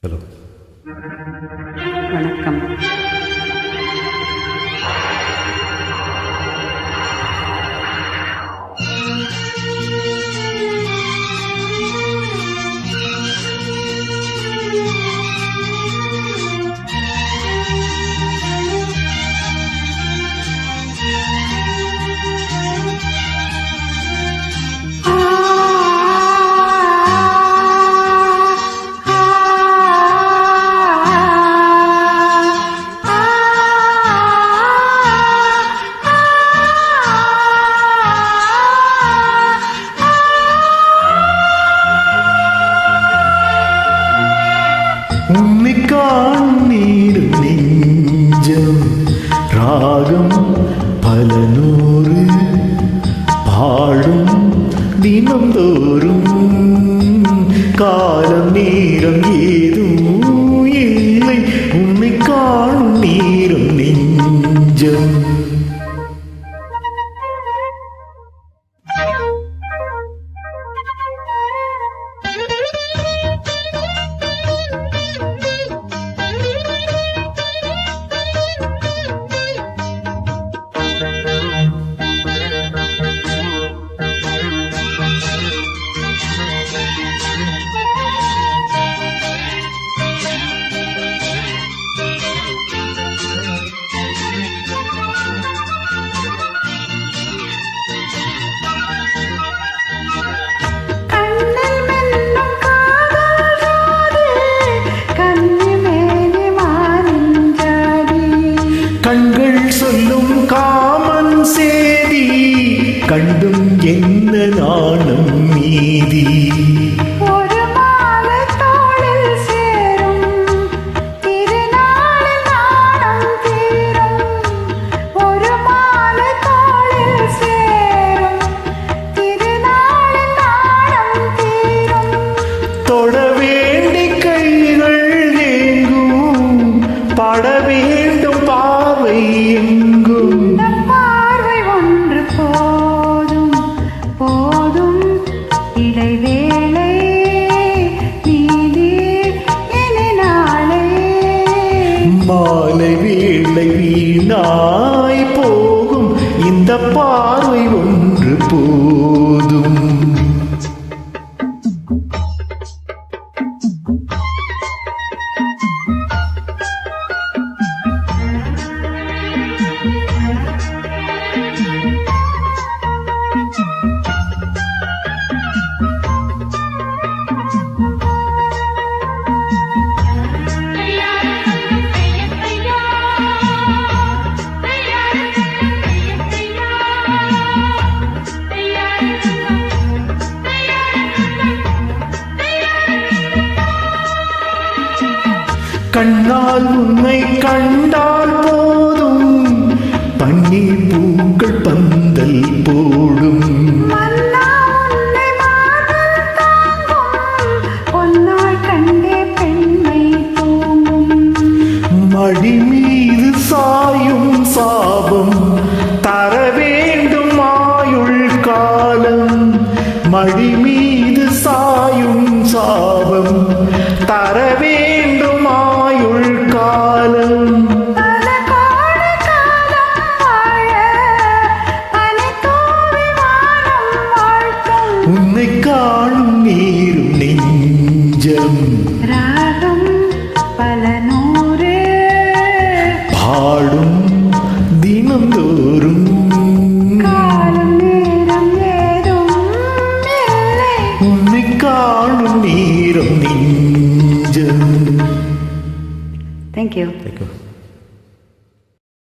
Hello, வணக்கம். உன்னை காணீடும் நெஞ்சம் ராகம் பல நூறு பாடும் தினந்தோறும் காலம் நேரம் ஏதும் இல்லை உன்னை காணும் நேரம் நெஞ்சம். கண்கள் சொல்லும் காமன் சேதி கண்டும் என்ன நாணம் மீதி. ஒரு மாலை தோளில் சேரும் திருநாளில் நாணம் தீரும். ஒரு மாலை தோளில் சேரும் திருநாளில் நாணம் தீரும். தொட வேண்டி கைகள் ஏங்கும் பட வேண்டும் பார்வை எங்கும். பார்வை ஒன்று போதும் போதும் இடைவேளை நீதி இனி நாளை. மாலை வேளை வீணாய் போகும் இந்த பார்வை ஒன்று போதும். கண்ணால் உன்னை கண்டால் போதும் பன்னீர் பூக்கள் பந்தல் போடும். மன்னா உன்னை மார்பில் தாங்கும் பொன்னாய் கண்டே பெண்மை தூங்கும். மடி மீது சாயும் சாபம் தர வேண்டும் ஆயுள் காலம். மடி மீது சாயும் சாபம் தர வேண்டும் ஆயுள் காலம். பல கோடி காலம் வாழ பனி தூவி வானம் வாழ்த்தும். உன்னை காணும் நீரும் நெஞ்சம் ராகம் பல நூறு பாடும் தினந்தோறும். காலம் நேரம் ஏதும் இல்லை உன்னை காணும் நீரும் நெஞ்சம். Thank you. Thank you.